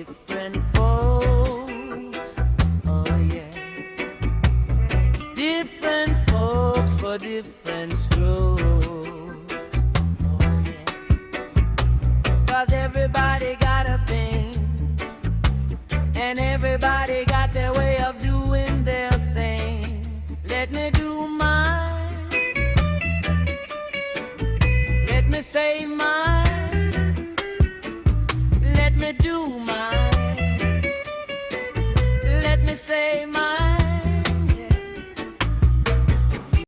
different folks. Oh yeah, different folks for different strokes. Oh yeah, 'cause everybody got a thing, and everybody got their way of doing their thing. Let me do mine. Let me say mine. Let me do mine. Let me say mine.